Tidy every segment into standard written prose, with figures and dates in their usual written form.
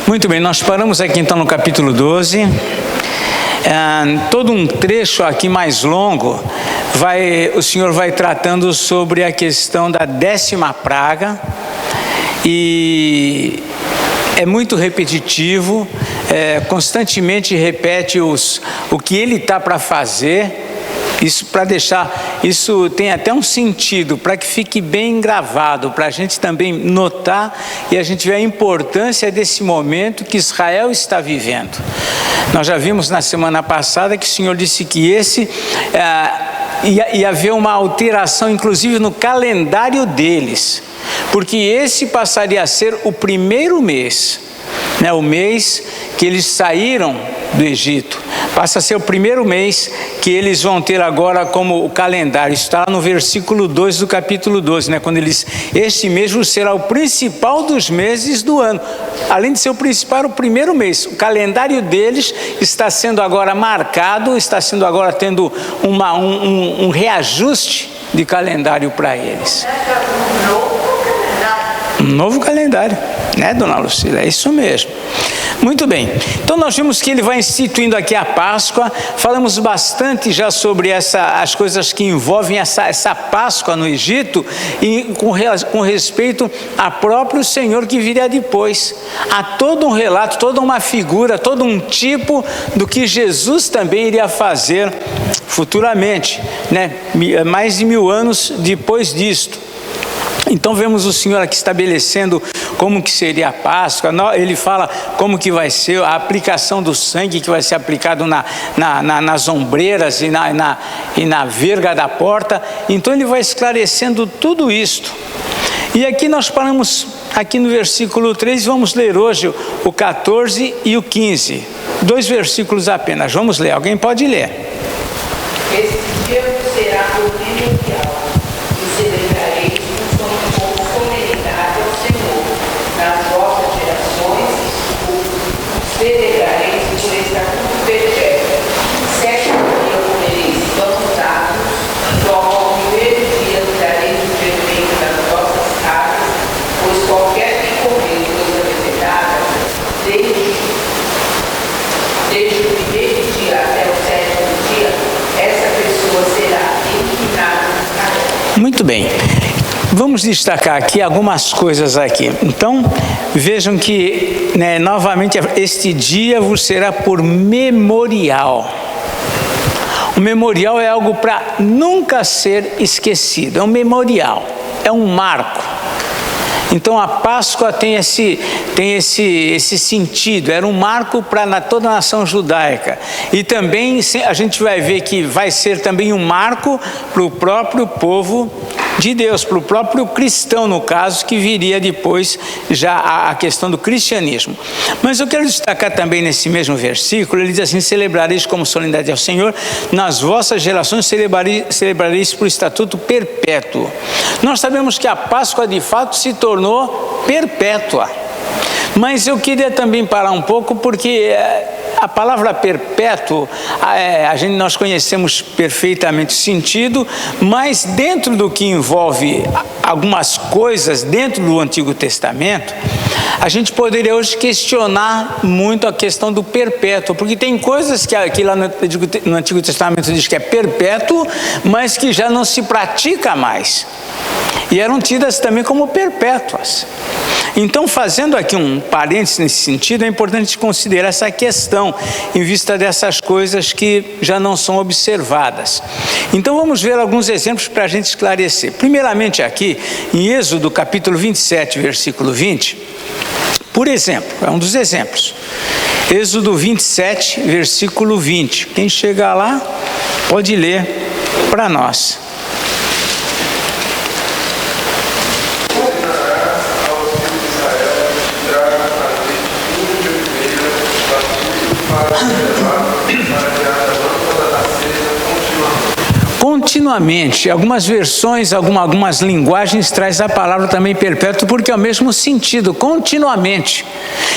Muito bem, nós paramos aqui então no capítulo 12. Todo um trecho aqui mais longo, o Senhor vai tratando sobre a questão da 10ª praga, e é muito repetitivo, constantemente repete o que ele está para fazer. Isso tem até um sentido, para que fique bem gravado, para a gente também notar e a gente ver a importância desse momento que Israel está vivendo. Nós já vimos na semana passada que o Senhor disse que ia haver uma alteração, inclusive no calendário deles, porque esse passaria a ser o primeiro mês, o mês que eles saíram do Egito, passa a ser o primeiro mês que eles vão ter agora como o calendário. Isso está no versículo 2 do capítulo 12, quando este mês será o principal dos meses do ano. Além de ser o principal, o primeiro mês. O calendário deles está sendo agora marcado, está sendo agora tendo um reajuste de calendário para eles. Um novo calendário, dona Lucila? É isso mesmo. Muito bem, então nós vimos que ele vai instituindo aqui a Páscoa. Falamos bastante já sobre as coisas que envolvem essa Páscoa no Egito, e com respeito a próprio Senhor que viria depois. Há todo um relato, toda uma figura, todo um tipo do que Jesus também iria fazer futuramente, mais de 1000 anos depois disto. Então vemos o Senhor aqui estabelecendo como que seria a Páscoa. Ele fala como que vai ser a aplicação do sangue, que vai ser aplicado nas ombreiras e na verga da porta. Então ele vai esclarecendo tudo isto. E aqui nós paramos aqui no versículo 3, vamos ler hoje o 14 e o 15. 2 versículos apenas. Vamos ler, alguém pode ler. Esse dia será o memorial, e celebrareis como solenidade ao Senhor. Nas vossas gerações o celebrareis por estatuto perpétuo. 7 dias comereis pães dados, só ao primeiro dia dareis o fermento das vossas casas, pois qualquer que comer coisa vegetada, desde o primeiro dia até o 7º dia, essa pessoa será eliminada de Israel. Muito bem. Vamos destacar aqui algumas coisas aqui. Então, vejam que, novamente, este dia vos será por memorial. O memorial é algo para nunca ser esquecido. É um memorial, é um marco. Então a Páscoa tem esse sentido, era um marco para toda a nação judaica. E também a gente vai ver que vai ser também um marco para o próprio povo de Deus, para o próprio cristão, no caso, que viria depois já a questão do cristianismo. Mas eu quero destacar também nesse mesmo versículo, ele diz assim: celebrareis como solenidade ao Senhor, nas vossas gerações celebrareis por estatuto perpétuo. Nós sabemos que a Páscoa de fato se tornou perpétua, mas eu queria também parar um pouco, porque a palavra perpétuo, nós conhecemos perfeitamente o sentido, mas dentro do que envolve algumas coisas dentro do Antigo Testamento, a gente poderia hoje questionar muito a questão do perpétuo, porque tem coisas que lá no Antigo Testamento diz que é perpétuo, mas que já não se pratica mais, e eram tidas também como perpétuas. Então, fazendo aqui um parênteses nesse sentido, é importante considerar essa questão em vista dessas coisas que já não são observadas. Então vamos ver alguns exemplos para a gente esclarecer. Primeiramente aqui, em Êxodo capítulo 27, versículo 20, por exemplo, é um dos exemplos. Êxodo 27, versículo 20. Quem chegar lá, pode ler para nós. Continuamente, algumas versões, algumas linguagens traz a palavra também perpétuo, porque é o mesmo sentido, continuamente.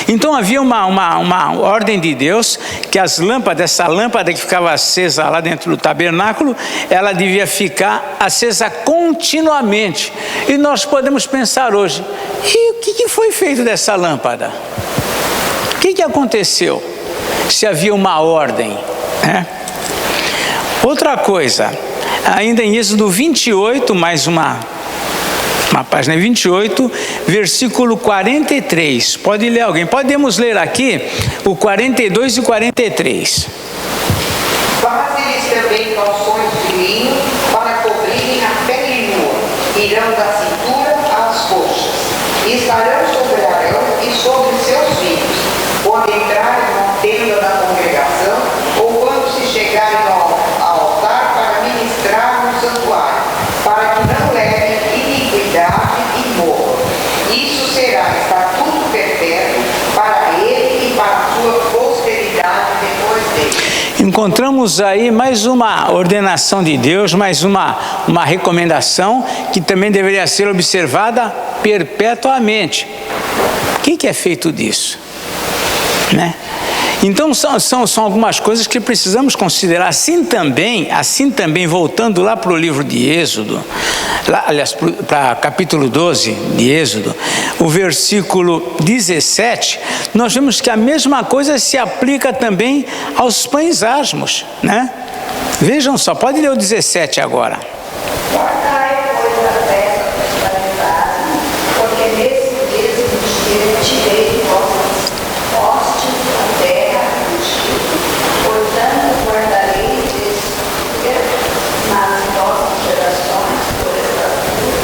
Então havia uma ordem de Deus, que essa lâmpada que ficava acesa lá dentro do tabernáculo, ela devia ficar acesa continuamente. E nós podemos pensar hoje, e o que foi feito dessa lâmpada? O que aconteceu? Se havia uma ordem, né? Outra coisa, ainda em Êxodo 28, mais uma página 28, versículo 43. Pode ler alguém? Podemos ler aqui o 42 e 43. Faze-lhes também calções de linho para cobrirem a pele nua, irão da cintura às coxas, e estarão sobre Arão e sobre seus filhos, quando entrarem na tenda da congregação, ou quando se chegarem ao altar para ministrar no santuário, para que não levem iniquidade e morram. Isso será estatuto perpétuo para ele e para a sua posteridade depois dele. Encontramos aí mais uma ordenação de Deus, mais uma recomendação que também deveria ser observada perpetuamente. O que é feito disso? Né? Então são algumas coisas que precisamos considerar. Assim também, voltando lá para o livro de Êxodo, aliás, para capítulo 12 de Êxodo, o versículo 17, nós vemos que a mesma coisa se aplica também aos pães asmos, né? Vejam só, pode ler o 17 agora. Guardai, pois, a festa dos pães asmos, porque nesse dia tirei vossas hostes da terra do Egito, portanto guardareis esse dia nas vossas gerações por estatuto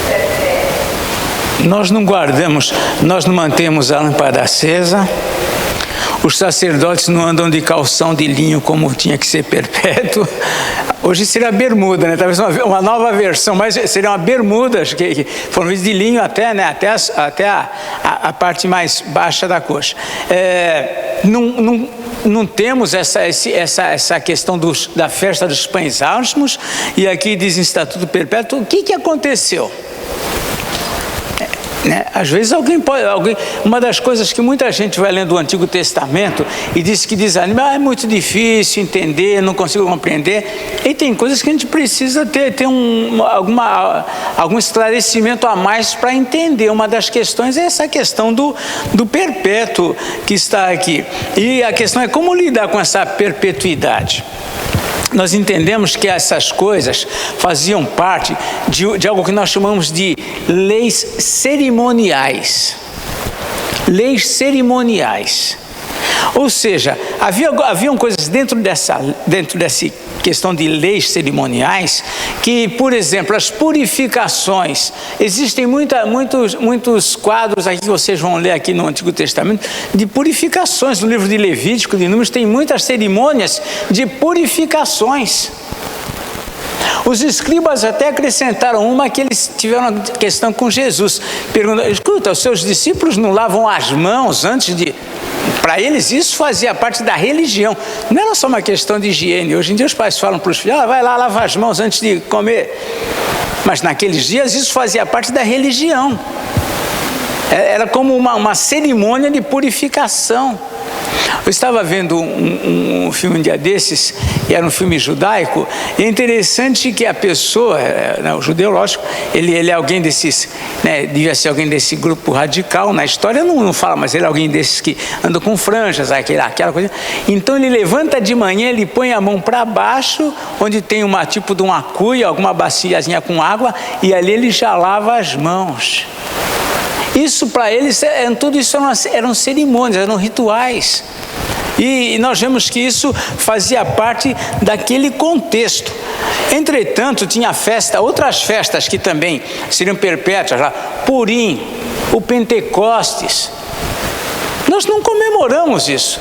perpétuo. Nós não mantemos a lâmpada acesa. Os sacerdotes não andam de calção de linho como tinha que ser perpétuo. Hoje seria bermuda, né? Talvez uma nova versão, mas seria uma bermuda que foram de linho até, né? até a parte mais baixa da coxa. Não temos essa questão da festa dos pães asmos, e aqui diz em estatuto perpétuo. O que aconteceu? Né? Às vezes uma das coisas que muita gente vai lendo o Antigo Testamento e diz que desanima, é muito difícil entender, não consigo compreender, e tem coisas que a gente precisa ter algum esclarecimento a mais para entender. Uma das questões é essa questão do perpétuo que está aqui, e a questão é como lidar com essa perpetuidade. Nós entendemos que essas coisas faziam parte de algo que nós chamamos de leis cerimoniais. Leis cerimoniais. Ou seja, haviam coisas dentro dessa questão de leis cerimoniais que, por exemplo, as purificações. Existem muitos quadros aqui que vocês vão ler aqui no Antigo Testamento de purificações. No livro de Levítico, de Números, tem muitas cerimônias de purificações. Os escribas até acrescentaram uma que eles tiveram uma questão com Jesus. Perguntam: escuta, os seus discípulos não lavam as mãos antes de... Para eles isso fazia parte da religião. Não era só uma questão de higiene. Hoje em dia os pais falam para os filhos: vai lá, lava as mãos antes de comer. Mas naqueles dias isso fazia parte da religião. Era como uma cerimônia de purificação. Eu estava vendo um filme um dia desses, e era um filme judaico, e é interessante que a pessoa, o judeu, lógico, ele é alguém desses, né, devia ser alguém desse grupo radical, na história não fala, mas ele é alguém desses que anda com franjas, aquela coisa. Então ele levanta de manhã, ele põe a mão para baixo, onde tem tipo de uma cuia, alguma baciazinha com água, e ali ele já lava as mãos. Isso para eles, tudo isso eram cerimônias, eram rituais. E nós vemos que isso fazia parte daquele contexto. Entretanto, tinha outras festas que também seriam perpétuas, lá, Purim, o Pentecostes. Nós não comemoramos isso.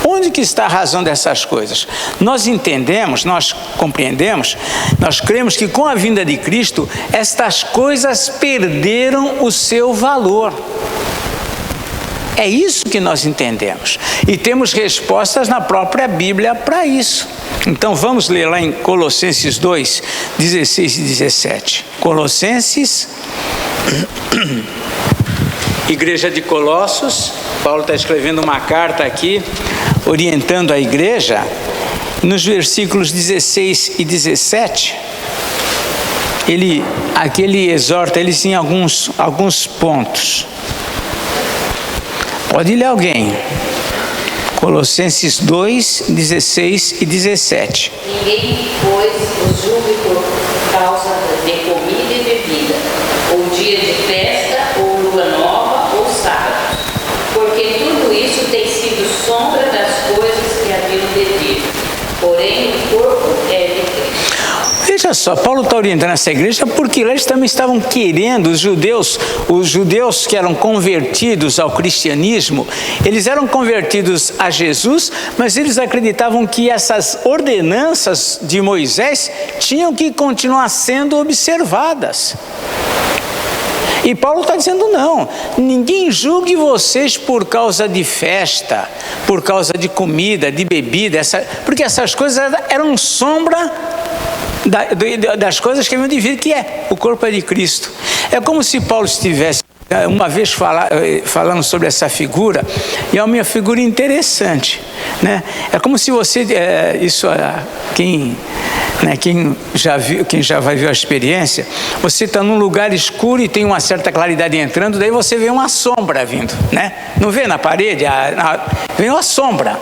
Onde que está a razão dessas coisas? Nós entendemos, nós compreendemos, nós cremos que com a vinda de Cristo, estas coisas perderam o seu valor. É isso que nós entendemos. E temos respostas na própria Bíblia para isso. Então vamos ler lá em Colossenses 2, 16 e 17. Colossenses, Igreja de Colossos. Paulo está escrevendo uma carta aqui, orientando a igreja. Nos versículos 16 e 17, ele exorta eles em alguns pontos. Pode ler alguém. Colossenses 2, 16 e 17. Ninguém, pois, os julgue por causa de comida e bebida, ou dia de festa, ou lua nova, ou sábado, porque tudo isso tem sido sombra das coisas que haviam de vir. Porém, o corpo é de Cristo. Veja só, Paulo está orientando essa igreja porque eles também estavam querendo, os judeus que eram convertidos ao cristianismo, eles eram convertidos a Jesus, mas eles acreditavam que essas ordenanças de Moisés tinham que continuar sendo observadas. E Paulo está dizendo não, ninguém julgue vocês por causa de festa, por causa de comida, de bebida, porque essas coisas eram sombra das coisas que haviam de vir, que é o corpo é de Cristo. É como se Paulo estivesse uma vez falando sobre essa figura, e é uma figura interessante, né? É como se você, quem já viu a experiência, você está num lugar escuro e tem uma certa claridade entrando, daí você vê uma sombra vindo, né? Não vê na parede, vem uma sombra,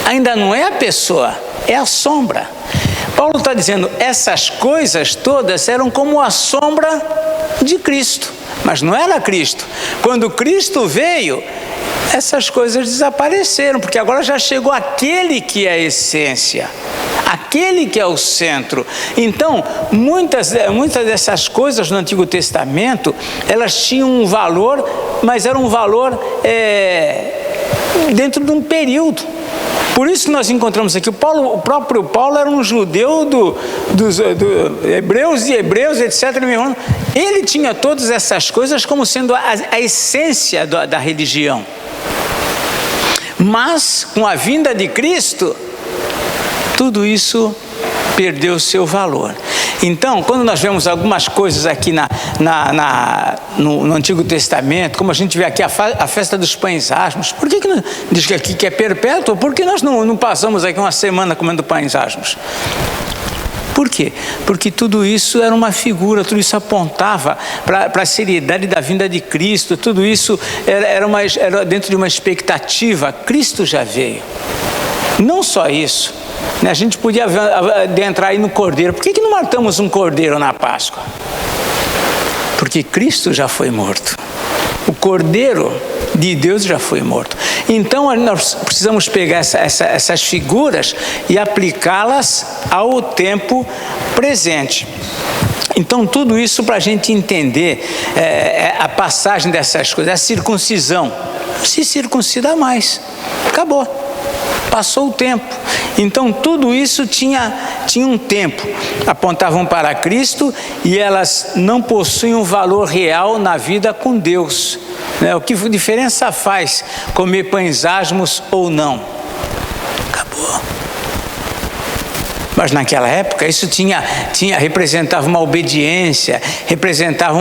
ainda não é a pessoa, é a sombra. Paulo está dizendo, essas coisas todas eram como a sombra de Cristo, mas não era Cristo. Quando Cristo veio, essas coisas desapareceram, porque agora já chegou aquele que é a essência, aquele que é o centro. Então, muitas dessas coisas no Antigo Testamento, elas tinham um valor, mas era um valor dentro de um período. Por isso que nós encontramos aqui, o próprio Paulo era um judeu dos hebreus e hebreus, etc. Ele tinha todas essas coisas como sendo a essência da religião. Mas, com a vinda de Cristo, tudo isso perdeu o seu valor. Então, quando nós vemos algumas coisas aqui no Antigo Testamento, como a gente vê aqui a festa dos pães asmos, por que não diz que aqui que é perpétuo? Por que nós não passamos aqui uma semana comendo pães asmos? Por quê? Porque tudo isso era uma figura, tudo isso apontava para a seriedade da vinda de Cristo, tudo isso era dentro de uma expectativa. Cristo já veio. Não só isso, né? A gente podia adentrar aí no cordeiro. Por que não matamos um cordeiro na Páscoa? Porque Cristo já foi morto. O cordeiro de Deus já foi morto. Então nós precisamos pegar essas figuras e aplicá-las ao tempo presente. Então tudo isso para a gente entender a passagem dessas coisas, a circuncisão. Não se circuncida mais, acabou. Passou o tempo. Então tudo isso tinha um tempo. Apontavam para Cristo e elas não possuem um valor real na vida com Deus, né? O que diferença faz comer pães asmos ou não? Acabou. Mas naquela época isso representava uma obediência, representava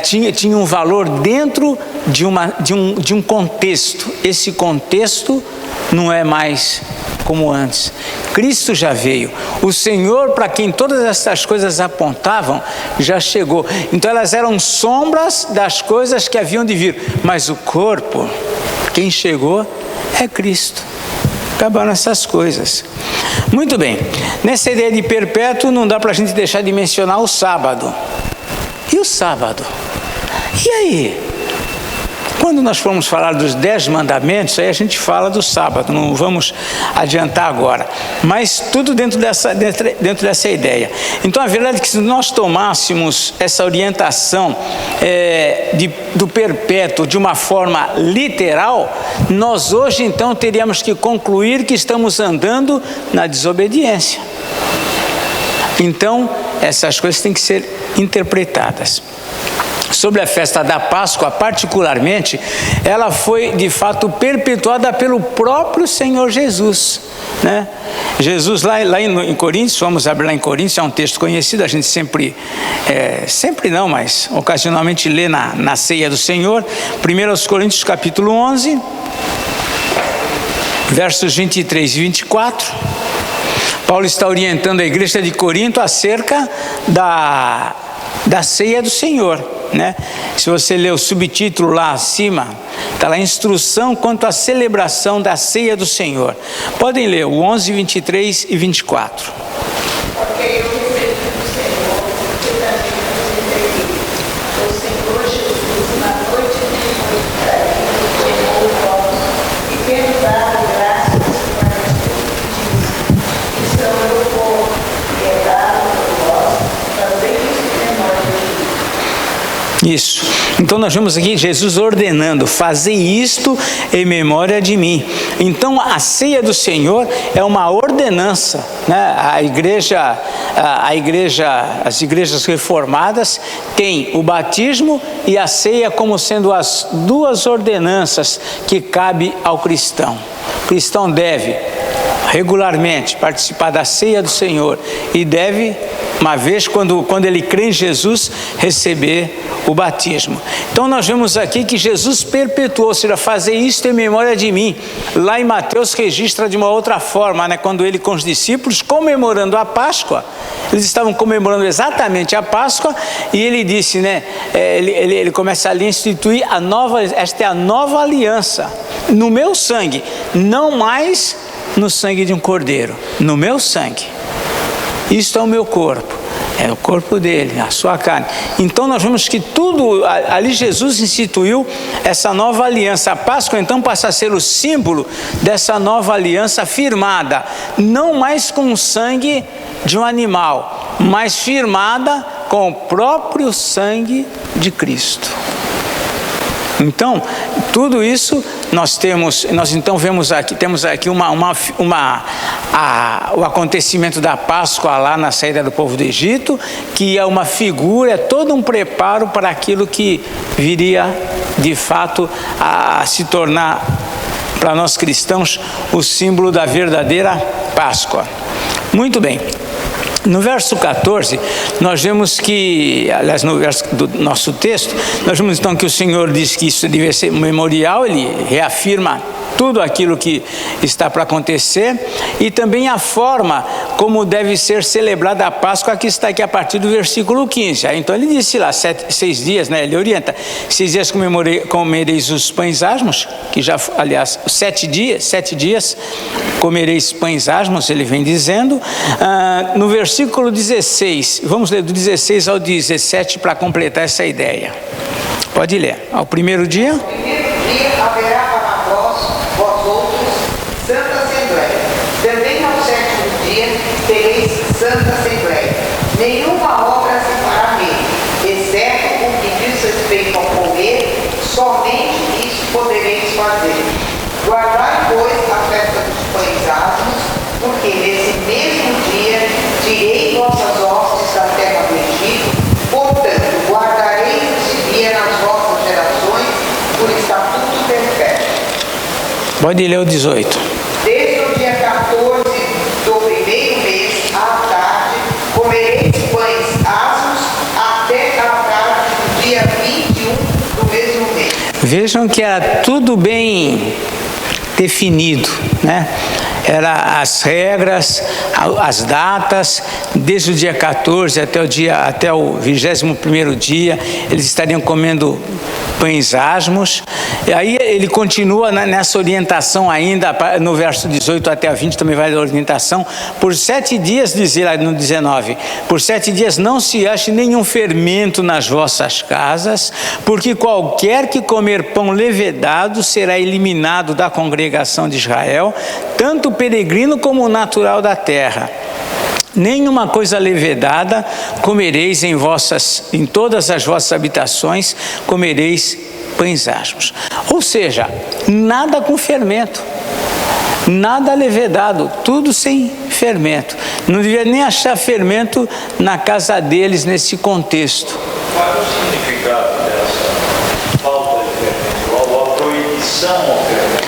tinha um valor dentro de um contexto. Esse contexto não é mais como antes. Cristo já veio. O Senhor, para quem todas essas coisas apontavam, já chegou. Então elas eram sombras das coisas que haviam de vir. Mas o corpo, quem chegou é Cristo. Acabaram essas coisas. Muito bem. Nessa ideia de perpétuo, não dá para a gente deixar de mencionar o sábado. E o sábado? E aí? Quando nós formos falar dos 10 mandamentos, aí a gente fala do sábado, não vamos adiantar agora. Mas tudo dentro dessa ideia. Então a verdade é que se nós tomássemos essa orientação do perpétuo de uma forma literal, nós hoje então teríamos que concluir que estamos andando na desobediência. Então essas coisas têm que ser interpretadas. Sobre a festa da Páscoa, particularmente, ela foi de fato perpetuada pelo próprio Senhor Jesus, né? Jesus lá em Coríntios, vamos abrir lá em Coríntios, é um texto conhecido, a gente sempre não, mas ocasionalmente lê na ceia do Senhor. 1 Coríntios capítulo 11, versos 23 e 24. Paulo está orientando a igreja de Corinto acerca da ceia do Senhor, né? Se você ler o subtítulo lá acima, está lá, instrução quanto à celebração da ceia do Senhor. Podem ler o 11, 23 e 24. Porque eu recebi do Senhor, eu também vos entreguei. O Senhor Jesus, na noite em que foi traído, tomou o pão e, tendo dado graças, disse: Isto é o meu corpo, que é dado por vós, fazei isso em memória de mim. Isso. Então nós vemos aqui Jesus ordenando: fazei isto em memória de mim. Então a ceia do Senhor é uma ordenança, né? As igrejas reformadas têm o batismo e a ceia como sendo as duas ordenanças que cabe ao cristão. O cristão deve regularmente participar da ceia do Senhor e deve, uma vez quando ele crê em Jesus, receber o batismo. Então nós vemos aqui que Jesus perpetuou, ou seja, fazer isto em memória de mim. Lá em Mateus registra de uma outra forma, né? Quando ele com os discípulos, comemorando a Páscoa, eles estavam comemorando exatamente a Páscoa, e ele disse, né? Ele começa ali a instituir esta é a nova aliança, no meu sangue, não mais no sangue de um cordeiro, no meu sangue. Isto é o meu corpo, é o corpo dele, a sua carne. Então nós vemos que tudo, ali Jesus instituiu essa nova aliança. A Páscoa então passa a ser o símbolo dessa nova aliança firmada, não mais com o sangue de um animal, mas firmada com o próprio sangue de Cristo. Então, tudo isso nós então temos aqui o acontecimento da Páscoa lá na saída do povo do Egito, que é uma figura, é todo um preparo para aquilo que viria de fato a se tornar para nós cristãos o símbolo da verdadeira Páscoa. Muito bem. No verso 14, nós vemos que, aliás, no verso do nosso texto, nós vemos então que o Senhor diz que isso deve ser um memorial, ele reafirma tudo aquilo que está para acontecer, e também a forma como deve ser celebrada a Páscoa, que está aqui a partir do versículo 15. Então ele disse lá, 6 dias, né? Ele orienta, 6 dias comereis os pães asmos, que já, aliás, 7 dias comereis pães asmos, ele vem dizendo. No versículo 16, vamos ler do 16 ao 17 para completar essa ideia. Pode ler. Ao primeiro dia. No primeiro dia haverá para vós outros, Santa Assembleia. Também ao sétimo dia tereis Santa Assembleia. Nenhuma obra se fará nele, exceto o que diz respeito ao comer, somente isso podereis fazer. Guardai, pois, a festa dos pães asmos, porque nesse mesmo dia tirei vossas hostes da terra do Egito, portanto, guardareis esse dia nas vossas gerações, por estatuto perpétuo. Pode ler o 18. Desde o dia 14 do primeiro mês à tarde, comereis pães asmos até a tarde do dia 21 do mesmo mês. Vejam que era tudo bem definido, né? Era as regras, as datas, desde o dia 14 até o 21º dia, eles estariam comendo pães asmos. E aí ele continua nessa orientação ainda, no verso 18 até a 20 também vai dar orientação. Por 7 dias, diz lá no 19, por 7 dias não se ache nenhum fermento nas vossas casas, porque qualquer que comer pão levedado será eliminado da congregação de Israel, tanto peregrino como natural da terra. Nenhuma coisa levedada comereis em todas as vossas habitações, comereis pães asmos. Ou seja, nada com fermento, nada levedado, tudo sem fermento. Não devia nem achar fermento na casa deles nesse contexto. Qual é o significado dessa falta de fermento, ou a proibição ao fermento?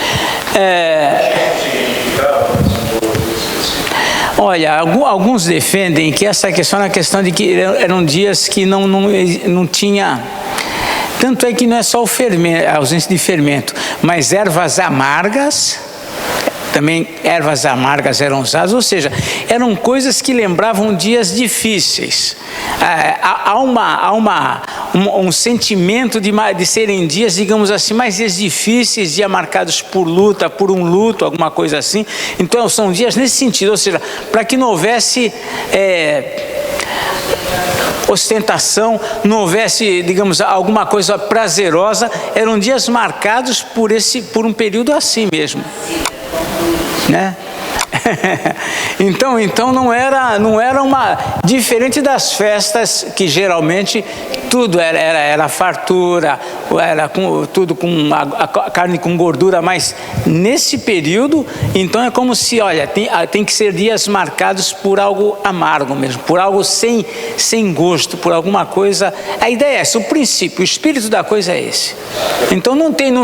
Olha, alguns defendem que essa questão é a questão de que eram dias que não tinha. Tanto é que não é só a ausência de fermento, mas ervas amargas também ervas amargas eram usadas, ou seja, eram coisas que lembravam dias difíceis. Há um sentimento de serem dias, digamos assim, mais dias difíceis, dias marcados por luta, por um luto, alguma coisa assim. Então são dias nesse sentido, ou seja, para que não houvesse ostentação, não houvesse, digamos, alguma coisa prazerosa, eram dias marcados por um período assim mesmo, né? Então não era uma diferente das festas que geralmente tudo era fartura, era tudo com a carne com gordura, mas nesse período então é como se, olha, tem que ser dias marcados por algo amargo mesmo, por algo sem gosto, por alguma coisa. A ideia é essa, o princípio, o espírito da coisa é esse. Então não tem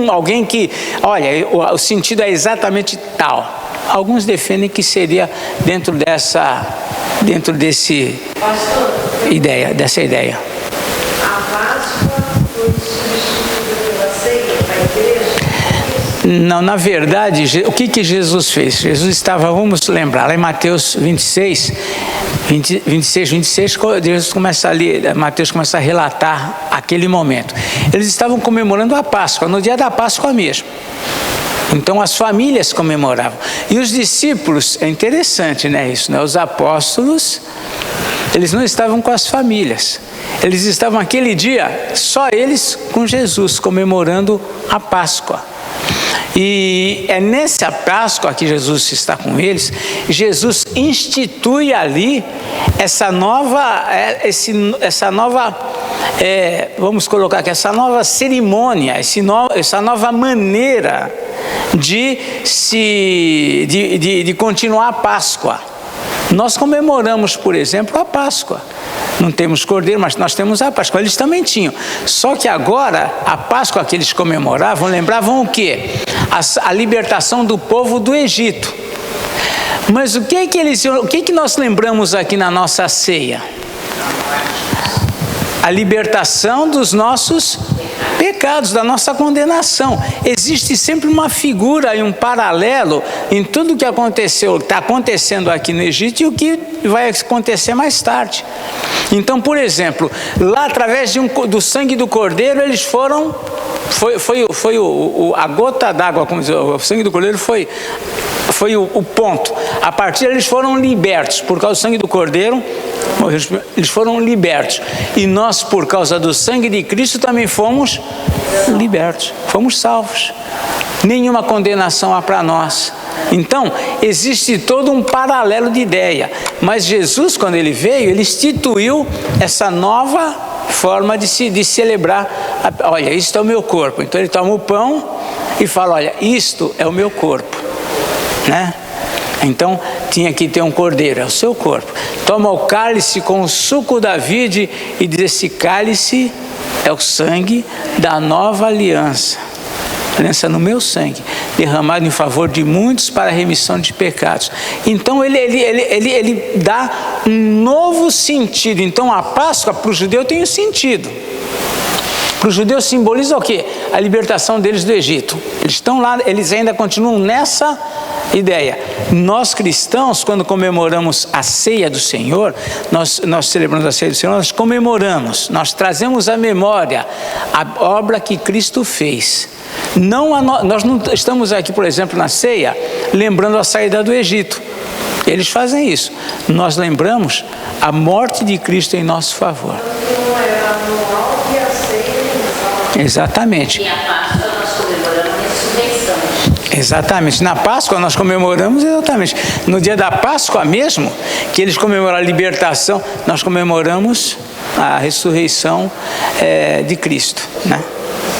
alguém que, olha, o sentido é exatamente tal. Alguns defendem que seria dentro dessa ideia. A Páscoa foi substituída pela ceia para a igreja? Não, na verdade, o que Jesus fez? Jesus estava, vamos lembrar, lá em Mateus 26, Jesus começa ali, Mateus começa a relatar aquele momento. Eles estavam comemorando a Páscoa, no dia da Páscoa mesmo. Então as famílias comemoravam. E os discípulos, é interessante, né, isso, né? Os apóstolos, eles não estavam com as famílias. Eles estavam aquele dia, só eles com Jesus, comemorando a Páscoa. E é nessa Páscoa que Jesus está com eles, Jesus institui ali essa nova, vamos colocar aqui, essa nova cerimônia, essa nova maneira de continuar a Páscoa. Nós comemoramos, por exemplo, a Páscoa. Não temos cordeiro, mas nós temos a Páscoa. Eles também tinham. Só que agora, a Páscoa que eles comemoravam, lembravam o quê? A libertação do povo do Egito. Mas o que nós lembramos aqui na nossa ceia? A libertação dos nossos pecados, da nossa condenação. Existe sempre uma figura e um paralelo em tudo que aconteceu, está acontecendo aqui no Egito e o que vai acontecer mais tarde. Então, por exemplo, lá através do sangue do cordeiro, eles foram, a gota d'água, como diz, o sangue do cordeiro foi o ponto. A partir eles foram libertos, por causa do sangue do cordeiro, eles foram libertos. E nós, por causa do sangue de Cristo, também fomos libertos, fomos salvos. Nenhuma condenação há para nós. Então, existe todo um paralelo de ideia. Mas Jesus, quando ele veio, ele instituiu essa nova forma de celebrar. Olha, isto é o meu corpo. Então ele toma o pão e fala, olha, isto é o meu corpo, né? Então tinha que ter um cordeiro, é o seu corpo. Toma o cálice com o suco da vide e diz, esse cálice é o sangue da nova aliança. Aliança no meu sangue, derramado em favor de muitos para a remissão de pecados. Então ele dá um novo sentido. Então a Páscoa para o judeu tem um sentido. Para os judeus simboliza o quê? A libertação deles do Egito. Eles estão lá, eles ainda continuam nessa ideia. Nós cristãos, quando comemoramos a ceia do Senhor, nós celebramos a ceia do Senhor, nós comemoramos, nós trazemos à memória a obra que Cristo fez. Nós não estamos aqui, por exemplo, na ceia, lembrando a saída do Egito. Eles fazem isso. Nós lembramos a morte de Cristo em nosso favor. Exatamente. E a Páscoa nós comemoramos a ressurreição. Exatamente. Na Páscoa nós comemoramos exatamente. No dia da Páscoa mesmo, que eles comemoram a libertação, nós comemoramos a ressurreição de Cristo, né?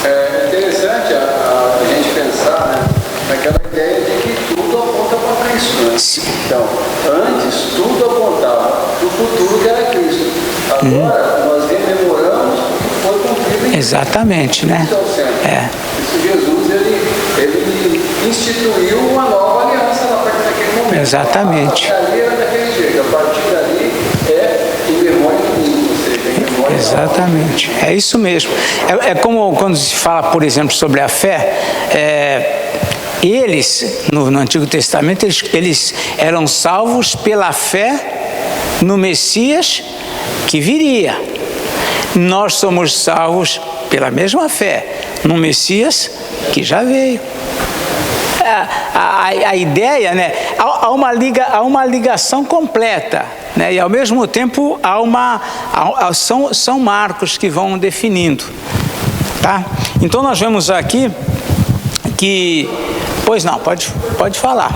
É interessante a gente pensar, né, naquela ideia de que tudo aponta para Cristo, né? Sim. Então, antes tudo apontava para o futuro que era Cristo. Agora nós rememoramos o que foi cumprido em Exatamente, né? Isso, Jesus, ele instituiu uma nova aliança a partir daquele momento. Exatamente. Ali era daquele jeito, a partir dali em memória do mundo, ou seja, em memória. Exatamente, é isso mesmo. É como quando se fala, por exemplo, sobre a fé, eles, no Antigo Testamento, eles eram salvos pela fé no Messias que viria. Nós somos salvos pela mesma fé no Messias que já veio. A ideia, né, há uma ligação completa, né, e ao mesmo tempo são marcos que vão definindo, tá? Então nós vemos aqui que, pois não, pode falar.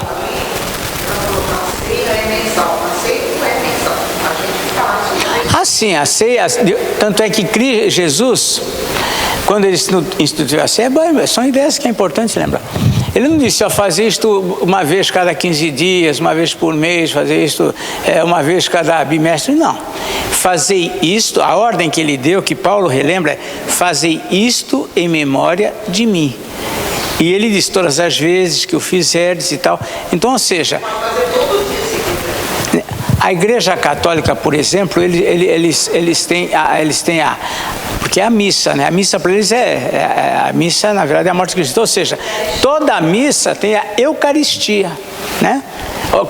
Assim, a ceia, tanto é que Jesus, quando ele instituiu a ceia, são ideias que é importante lembrar. Ele não disse, fazer isto uma vez cada 15 dias, uma vez por mês, fazer isto uma vez cada bimestre, não. Fazer isto, a ordem que ele deu, que Paulo relembra, é fazer isto em memória de mim. E ele diz todas as vezes que o fizerdes e tal. Então, ou seja, a Igreja Católica, por exemplo, eles têm porque é a missa, né? A missa para eles a missa, na verdade, é a morte de Cristo. Ou seja, toda a missa tem a Eucaristia, né?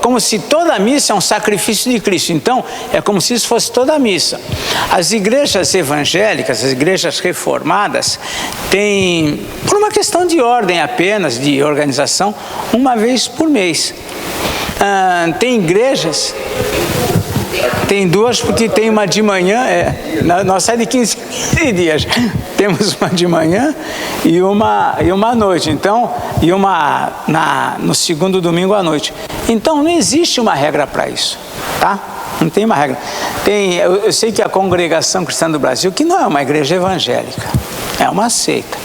Como se toda a missa é um sacrifício de Cristo. Então, é como se isso fosse toda a missa. As igrejas evangélicas, as igrejas reformadas, têm, por uma questão de ordem apenas, de organização, uma vez por mês. Tem igrejas, tem duas, porque tem uma de manhã, nossa é de 15 dias, temos uma de manhã e uma à noite, então, e uma no segundo domingo à noite. Então não existe uma regra para isso, tá? Não tem uma regra. Eu sei que a Congregação Cristã do Brasil, que não é uma igreja evangélica, é uma seita.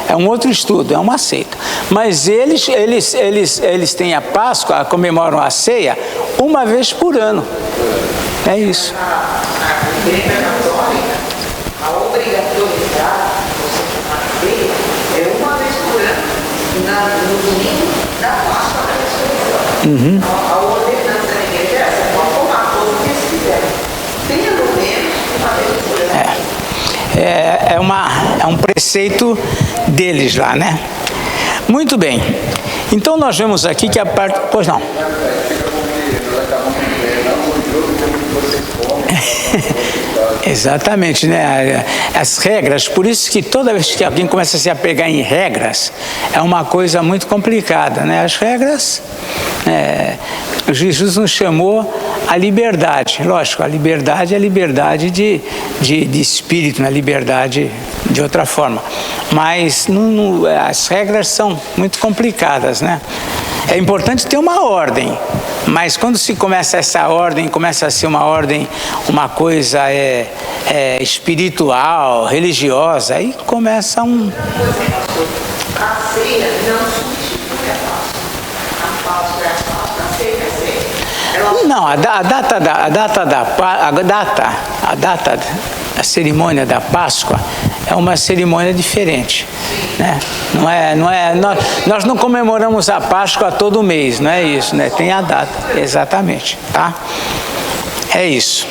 É um outro estudo, é uma seita. Mas eles têm a Páscoa, comemoram a ceia uma vez por ano. É isso. A Igreja Católica, a obrigatoriedade de você tomar a ceia é uma vez por ano, no domingo da Páscoa da Ressurreição. A ordenança da igreja é essa, pode tomar todo o que se quiser. Pelo menos uma vez por ano. É um preceito deles lá, né? Muito bem. Então nós vemos aqui que a parte... Pois não. Exatamente, né? As regras, por isso que toda vez que alguém começa a se apegar em regras, é uma coisa muito complicada, né? As regras, Jesus nos chamou a liberdade, lógico, a liberdade é a liberdade de espírito, a liberdade de outra forma, mas as regras são muito complicadas, né? É importante ter uma ordem, mas quando se começa essa ordem, começa a ser uma ordem, uma coisa espiritual, religiosa, aí começa um... A ceia não substitui a Páscoa. A Páscoa é a Páscoa, a ceia é a ceia. Não, a data da cerimônia da Páscoa é uma cerimônia diferente, né? Nós não comemoramos a Páscoa todo mês, não é isso, né? Tem a data, exatamente, tá? É isso.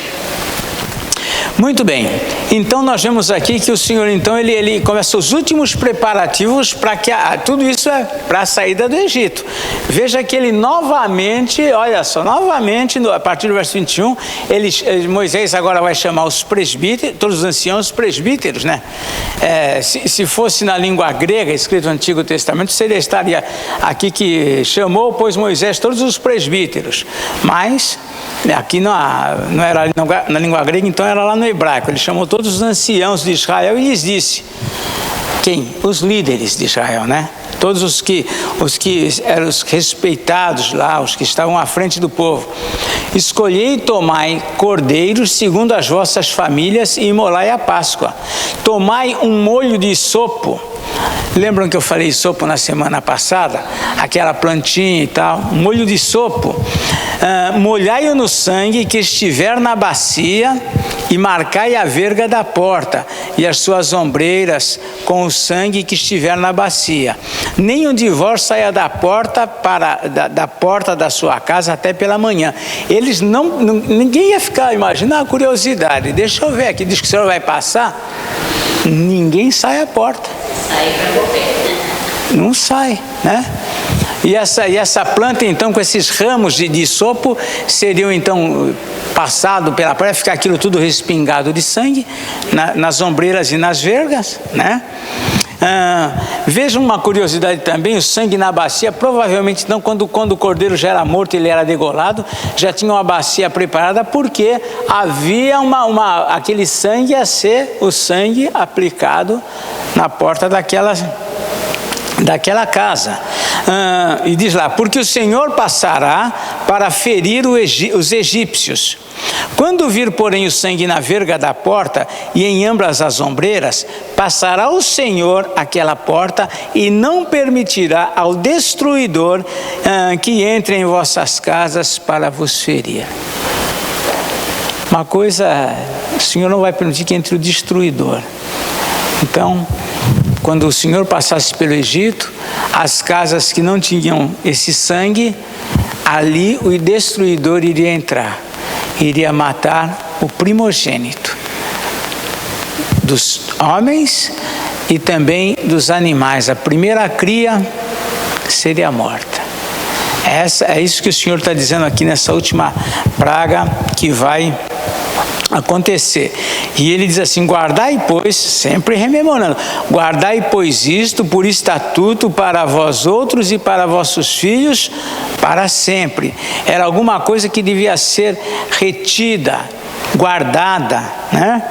Muito bem, então nós vemos aqui que o Senhor, então, ele começa os últimos preparativos para que tudo isso é para a saída do Egito. Veja que ele novamente, olha só, a partir do verso 21, Moisés agora vai chamar os presbíteros, todos os anciãos presbíteros, né? Se fosse na língua grega, escrito no Antigo Testamento, seria estaria aqui que chamou, pois Moisés, todos os presbíteros, mas... Aqui não era na língua grega, então era lá no hebraico. Ele chamou todos os anciãos de Israel e lhes disse: quem? Os líderes de Israel, né? Todos os que eram os respeitados lá, os que estavam à frente do povo. Escolhei e tomai cordeiros segundo as vossas famílias e imolai a Páscoa. Tomai um molho de isopo. Lembram que eu falei isopo na semana passada? Aquela plantinha e tal, molho de isopo. Molhai-o no sangue que estiver na bacia e marcai a verga da porta e as suas ombreiras com o sangue que estiver na bacia. Nenhum de vós saia da porta da porta da sua casa até pela manhã. Eles ninguém ia ficar, imagina a curiosidade. Deixa eu ver aqui, diz que o senhor vai passar. Ninguém sai à porta. Não sai, né? E essa planta, então, com esses ramos de hisopo, seriam, então, passado pela praia, ficar aquilo tudo respingado de sangue, nas ombreiras e nas vergas, né? Vejam uma curiosidade também, o sangue na bacia, provavelmente não, quando o cordeiro já era morto, ele era degolado, já tinha uma bacia preparada, porque havia aquele sangue a ser o sangue aplicado na porta daquela casa. E diz lá, porque o Senhor passará para ferir os egípcios. Quando vir, porém, o sangue na verga da porta e em ambas as ombreiras, passará o Senhor aquela porta e não permitirá ao destruidor que entre em vossas casas para vos ferir. Uma coisa, o Senhor não vai permitir que entre o destruidor. Então, quando o Senhor passasse pelo Egito, as casas que não tinham esse sangue, ali o destruidor iria entrar, iria matar o primogênito dos homens e também dos animais. A primeira cria seria morta. É isso que o Senhor está dizendo aqui nessa última praga que vai acontecer. E ele diz assim, guardai, pois, sempre rememorando, guardai, pois, isto por estatuto para vós outros e para vossos filhos para sempre. Era alguma coisa que devia ser retida, guardada, né?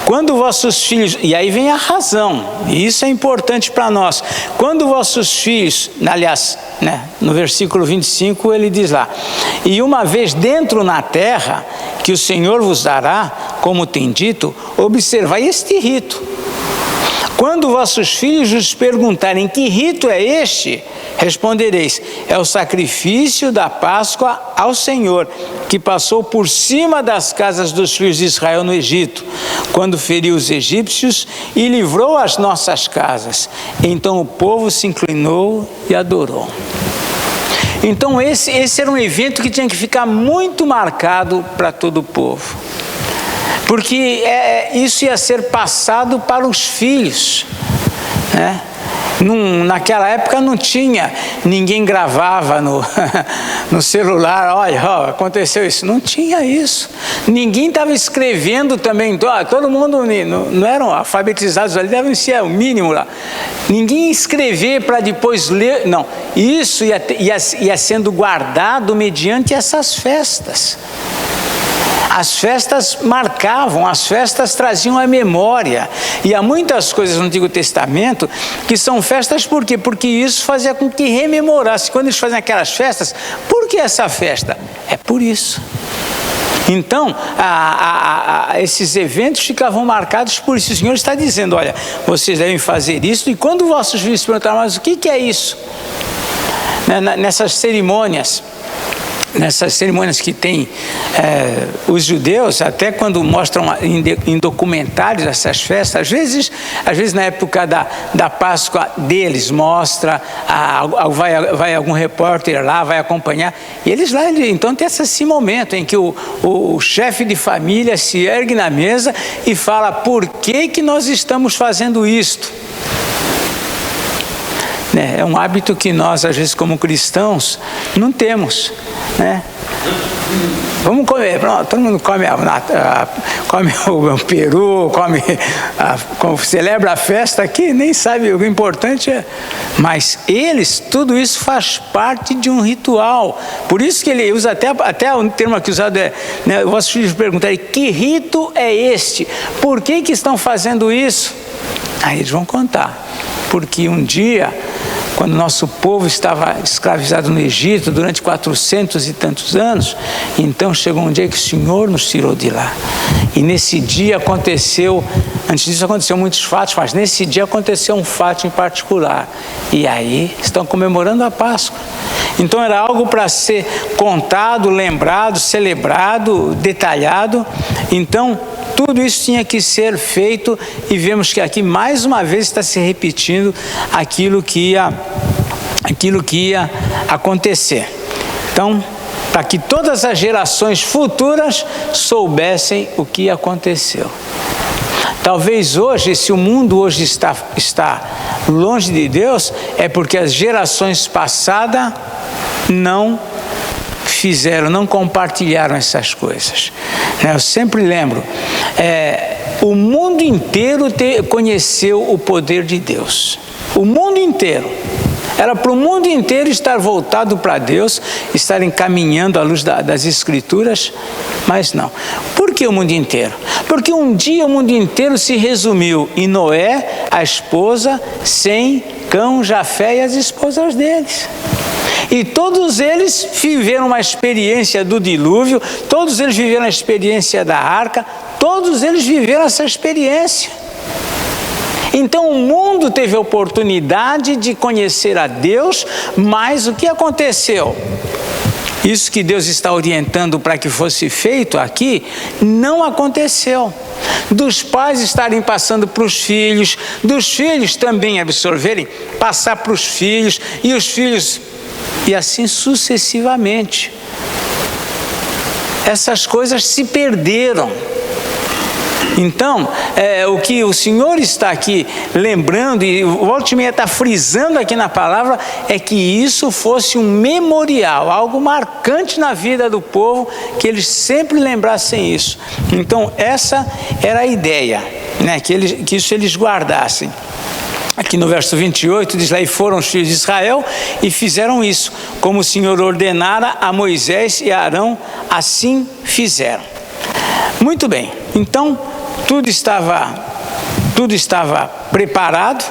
Quando vossos filhos, e aí vem a razão, e isso é importante para nós, quando vossos filhos, aliás, né, no versículo 25 ele diz lá, e uma vez dentro na terra, que o Senhor vos dará, como tem dito, observai este rito. Quando vossos filhos vos perguntarem que rito é este, respondereis, é o sacrifício da Páscoa ao Senhor, que passou por cima das casas dos filhos de Israel no Egito, quando feriu os egípcios e livrou as nossas casas. Então o povo se inclinou e adorou. Então esse era um evento que tinha que ficar muito marcado para todo o povo. Porque isso ia ser passado para os filhos, né? Naquela época não tinha, ninguém gravava no celular, olha, aconteceu isso, não tinha isso. Ninguém estava escrevendo também, todo mundo não eram alfabetizados ali, devem ser o mínimo lá. Ninguém escrever para depois ler, não. Isso ia sendo guardado mediante essas festas. As festas marcavam, as festas traziam a memória. E há muitas coisas no Antigo Testamento que são festas, por quê? Porque isso fazia com que rememorasse. Quando eles fazem aquelas festas, por que essa festa? É por isso. Então, esses eventos ficavam marcados por isso. O Senhor está dizendo, olha, vocês devem fazer isso. E quando vossos filhos se perguntarem, mas o que é isso? Nessas cerimônias que tem os judeus, até quando mostram em documentários essas festas, às vezes na época da Páscoa deles, mostra, vai algum repórter lá, vai acompanhar, e eles lá, então tem esse momento em que o chefe de família se ergue na mesa e fala, por que nós estamos fazendo isto? É um hábito que nós, às vezes, como cristãos, não temos, né? Vamos comer, pronto, todo mundo come o peru, celebra a festa aqui, nem sabe, o importante é... Mas tudo isso faz parte de um ritual. Por isso que ele usa até o termo aqui usado né, vossos filhos perguntarem, que rito é este? Por que estão fazendo isso? Aí eles vão contar. Porque um dia, quando nosso povo estava escravizado no Egito durante 400 e tantos anos, então chegou um dia que o Senhor nos tirou de lá. E nesse dia aconteceu, antes disso aconteceu muitos fatos, mas nesse dia aconteceu um fato em particular. E aí estão comemorando a Páscoa. Então era algo para ser contado, lembrado, celebrado, detalhado. Então tudo isso tinha que ser feito, e vemos que aqui mais uma vez está se repetindo aquilo que ia acontecer. Então, para que todas as gerações futuras soubessem o que aconteceu. Talvez hoje, se o mundo hoje está longe de Deus, é porque as gerações passadas não compartilharam essas coisas. Eu sempre lembro, o mundo inteiro conheceu o poder de Deus. O mundo inteiro. Era para o mundo inteiro estar voltado para Deus, estar encaminhando à luz das Escrituras, mas não. Por que o mundo inteiro? Porque um dia o mundo inteiro se resumiu em Noé, a esposa, Sem, Cão, Jafé e as esposas deles. E todos eles viveram uma experiência do dilúvio, todos eles viveram a experiência da arca, todos eles viveram essa experiência. Então o mundo teve a oportunidade de conhecer a Deus, mas o que aconteceu? Isso que Deus está orientando para que fosse feito aqui, não aconteceu. Dos pais estarem passando para os filhos, dos filhos também absorverem, passar para os filhos, e os filhos, e assim sucessivamente. Essas coisas se perderam. Então, o que o Senhor está aqui lembrando, e o volta e meia está frisando aqui na palavra, é que isso fosse um memorial, algo marcante na vida do povo, que eles sempre lembrassem isso. Então, essa era a ideia, né? Que isso eles guardassem. Aqui no verso 28 diz lá, e foram os filhos de Israel e fizeram isso, como o Senhor ordenara a Moisés e a Arão, assim fizeram. Muito bem, então tudo estava preparado.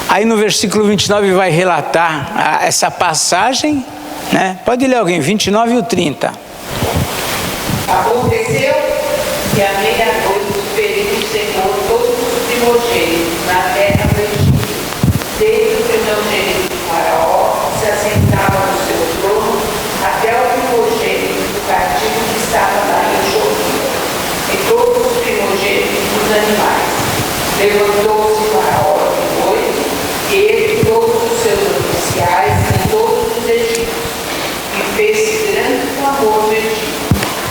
Aí no versículo 29 vai relatar essa passagem, né? Pode ler alguém, 29 e o 30. Aconteceu que à meia-noite feriu o Senhor todos os primogênitos na terra do Egito, desde o primogênito de Faraó, que se assentava no seu trono, até o primogênito do cativo que estava na enxovia, e todos os primogênitos dos animais. Levantou-se Faraó de noite, ele e todos os seus oficiais e todos os egípcios, e fez grande clamor no Egito,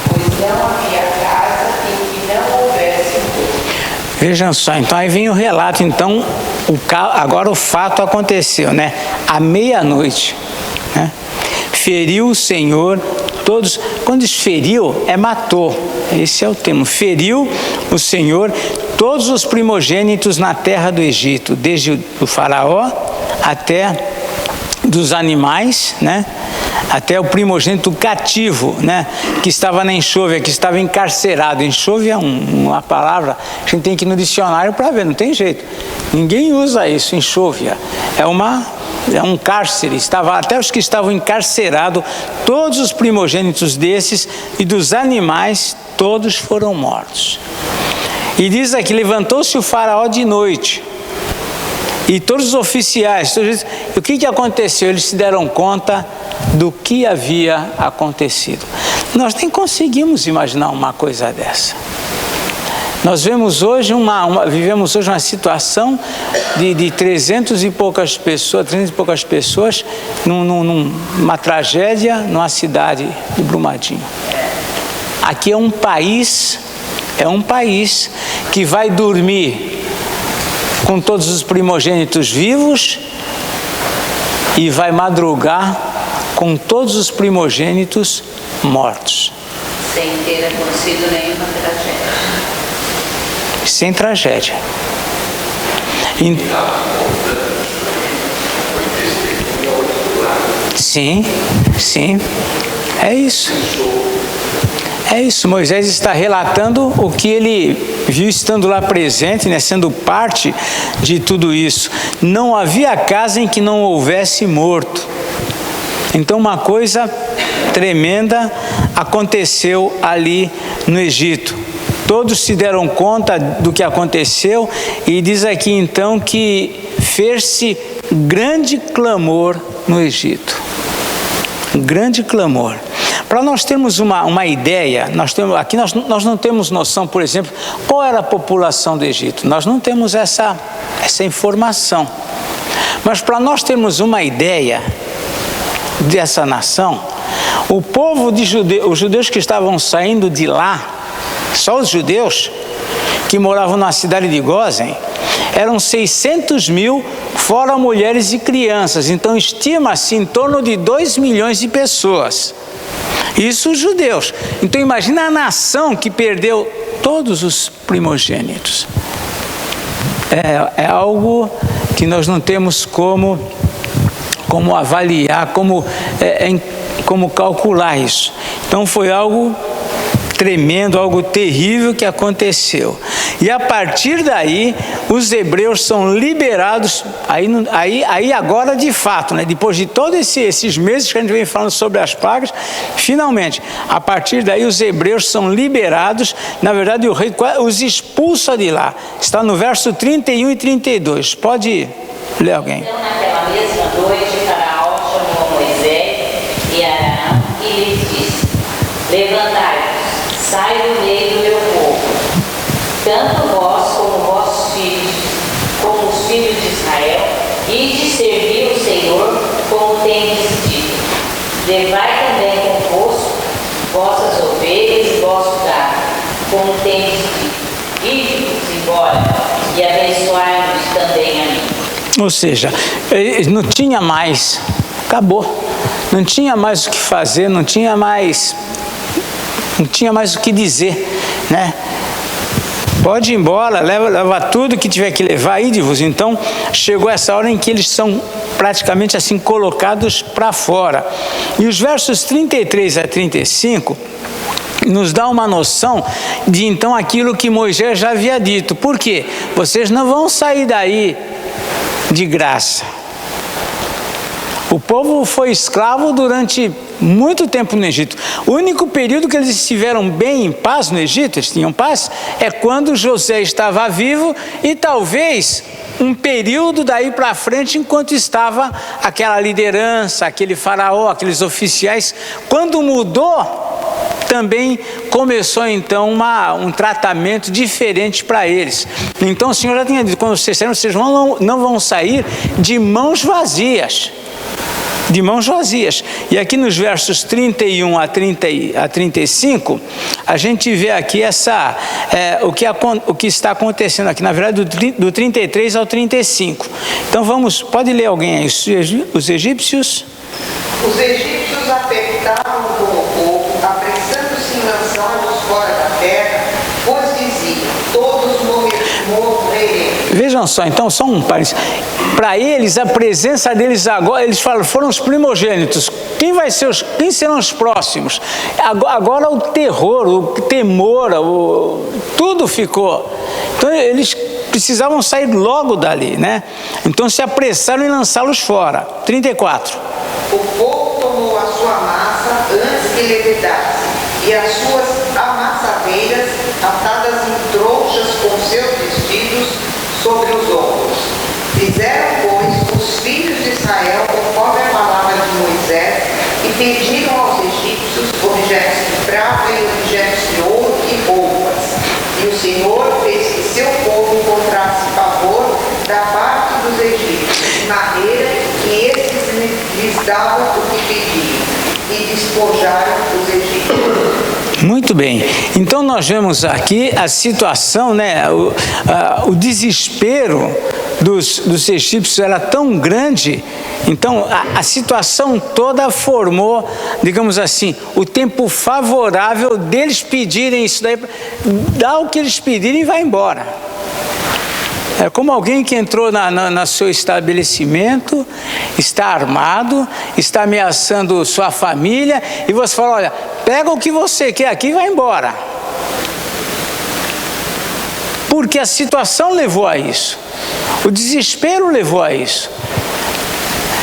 pois não havia casa em que não houvesse morto. Vejam só, então aí vem o relato, então agora o fato aconteceu, né? À meia-noite, né? Feriu o Senhor todos, quando diz feriu, matou, esse é o termo, feriu o Senhor todos os primogênitos na terra do Egito, desde o faraó até dos animais, né? Até o primogênito cativo, né? Que estava na enxovia, que estava encarcerado. Enxovia é uma palavra, a gente tem que ir no dicionário para ver, não tem jeito. Ninguém usa isso, enxovia. É um cárcere, até os que estavam encarcerados, todos os primogênitos desses e dos animais, todos foram mortos. E diz aqui, levantou-se o faraó de noite, e todos os oficiais, o que aconteceu? Eles se deram conta do que havia acontecido. Nós nem conseguimos imaginar uma coisa dessa. Nós vivemos hoje uma situação de 300 e poucas pessoas numa tragédia numa cidade de Brumadinho. Aqui é um país que vai dormir com todos os primogênitos vivos e vai madrugar com todos os primogênitos mortos. Sem ter acontecido nenhuma tragédia. Sem tragédia. Sim, é isso. É isso, Moisés está relatando o que ele viu estando lá presente, né, sendo parte de tudo isso. Não havia casa em que não houvesse morto. Então uma coisa tremenda aconteceu ali no Egito. Todos se deram conta do que aconteceu e diz aqui então que fez-se grande clamor no Egito. Grande clamor. Para nós termos uma ideia, nós não temos noção, por exemplo, qual era a população do Egito. Nós não temos essa informação. Mas para nós termos uma ideia dessa nação, o povo de os judeus que estavam saindo de lá, só os judeus, que moravam na cidade de Gósen, eram 600 mil, fora mulheres e crianças. Então estima-se em torno de 2 milhões de pessoas. Isso os judeus. Então imagina a nação que perdeu todos os primogênitos. É algo que nós não temos como avaliar, como calcular isso. Então foi algo tremendo, algo terrível que aconteceu. E a partir daí, os hebreus são liberados, aí agora de fato, né? Depois de todos esses meses que a gente vem falando sobre as pragas, finalmente, a partir daí os hebreus são liberados. Na verdade, o rei os expulsa de lá. Está no verso 31 e 32. Pode ler alguém. Então, naquela mesma noite, Faraó chamou Moisés e Arão e lhes disse: levantai-vos, sai do meio do meu povo, tanto vós como vossos filhos, como os filhos de Israel, e de servir o Senhor como tendes dito. Levai também convosco vossas ovelhas e vosso gado, como tendes dito. Ide-vos embora e abençoai-nos também a mim. Ou seja, não tinha mais, acabou. Não tinha mais o que fazer, não tinha mais o que dizer, né? Pode ir embora, leva tudo que tiver que levar, ide-vos. Então, chegou essa hora em que eles são praticamente assim colocados para fora. E os versos 33 a 35 nos dá uma noção de então aquilo que Moisés já havia dito. Por quê? Vocês não vão sair daí de graça. O povo foi escravo durante muito tempo no Egito. O único período que eles estiveram bem em paz no Egito, eles tinham paz, é quando José estava vivo e talvez um período daí para frente enquanto estava aquela liderança, aquele faraó, aqueles oficiais. Quando mudou, também começou então um tratamento diferente para eles. Então o Senhor já tinha dito, quando vocês saírem, vocês não vão sair de mãos vazias. De mãos vazias. E aqui nos versos 31 a 35, a gente vê aqui o que está acontecendo aqui, na verdade do 33 ao 35. Então pode ler alguém aí, os egípcios? Os egípcios apertavam com o povo, apressando-se em lançá-los fora da terra, pois diziam, todos morreremos. Vejam só, então, só um parênteses. Para eles, a presença deles agora, eles falam, foram os primogênitos. Quem serão os próximos? Agora o terror, o temor, tudo ficou. Então eles precisavam sair logo dali, né? Então se apressaram em lançá-los fora. 34. O povo tomou a sua massa antes que levedasse, e as suas amassadeiras atadas em trouxas com seus vestidos sobre os ombros. Fizeram, pois, os filhos de Israel conforme a palavra de Moisés, e pediram aos egípcios objetos de prata e objetos de ouro e roupas. E o Senhor fez que seu povo encontrasse favor da parte dos egípcios, de maneira que esses lhes davam o que pediam, e despojaram os egípcios. Muito bem, então nós vemos aqui a situação, né? O desespero dos egípcios era tão grande, então a situação toda formou, digamos assim, o tempo favorável deles pedirem isso daí, dá o que eles pedirem e vai embora. É como alguém que entrou no seu estabelecimento, está armado, está ameaçando sua família, e você fala, olha, pega o que você quer aqui e vai embora. Porque a situação levou a isso. O desespero levou a isso.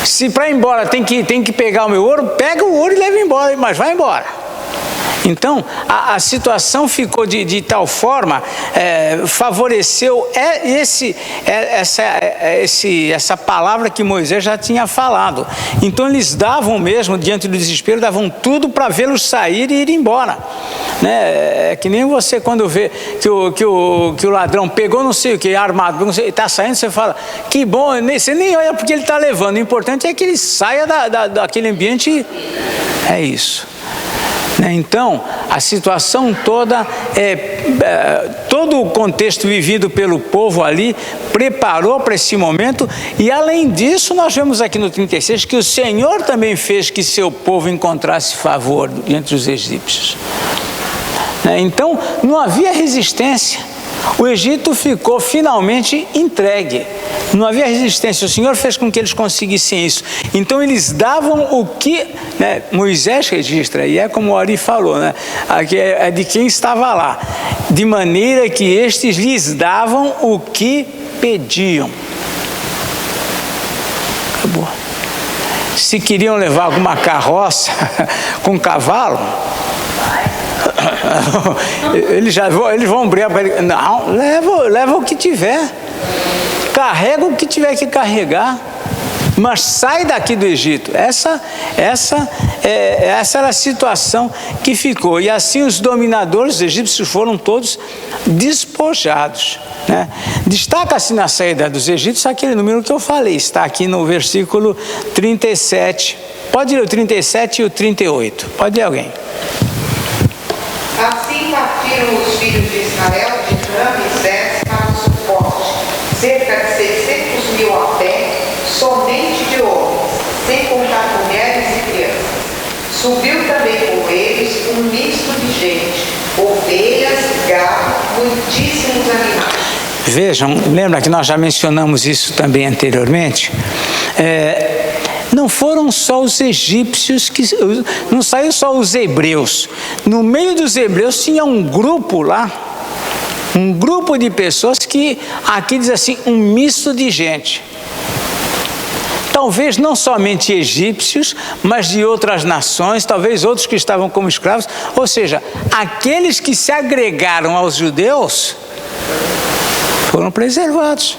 Se para ir embora tem que pegar o meu ouro, pega o ouro e leva embora, mas vai embora. Então, a situação ficou de tal forma, favoreceu essa palavra que Moisés já tinha falado. Então, eles davam mesmo, diante do desespero, davam tudo para vê-los sair e ir embora. Né? É que nem você quando vê que o ladrão pegou não sei o que, armado, está saindo, você fala, que bom, você nem olha porque ele está levando. O importante é que ele saia daquele ambiente. É isso. Então, a situação toda, todo todo o contexto vivido pelo povo ali preparou para esse momento, e além disso nós vemos aqui no 36 que o Senhor também fez que seu povo encontrasse favor entre os egípcios. Então não havia resistência, o Egito ficou finalmente entregue, não havia resistência, o Senhor fez com que eles conseguissem isso. Então eles davam o que, né, Moisés registra, e é como o Ari falou, né, aqui é de quem estava lá, de maneira que estes lhes davam o que pediam. Acabou. Se queriam levar alguma carroça com cavalo, eles vão brigar, não, leva o que tiver, carrega o que tiver que carregar, mas sai daqui do Egito. Essa era a situação que ficou, e assim os dominadores egípcios foram todos despojados, né? Destaca-se na saída dos egípcios aquele número que eu falei, está aqui no versículo 37, pode ler o 37 e o 38, pode ler alguém. Assim partiram os filhos de Israel de Ramsés para o suporte, cerca de 600.000 a pé, somente de homens, sem contar mulheres e crianças. Subiu também com eles um misto de gente, ovelhas, gado, muitíssimos animais. Vejam, lembra que nós já mencionamos isso também anteriormente? Não foram só os egípcios, não saiu só os hebreus. No meio dos hebreus tinha um grupo lá, um grupo de pessoas que, aqui diz assim, um misto de gente. Talvez não somente egípcios, mas de outras nações, talvez outros que estavam como escravos. Ou seja, aqueles que se agregaram aos judeus foram preservados.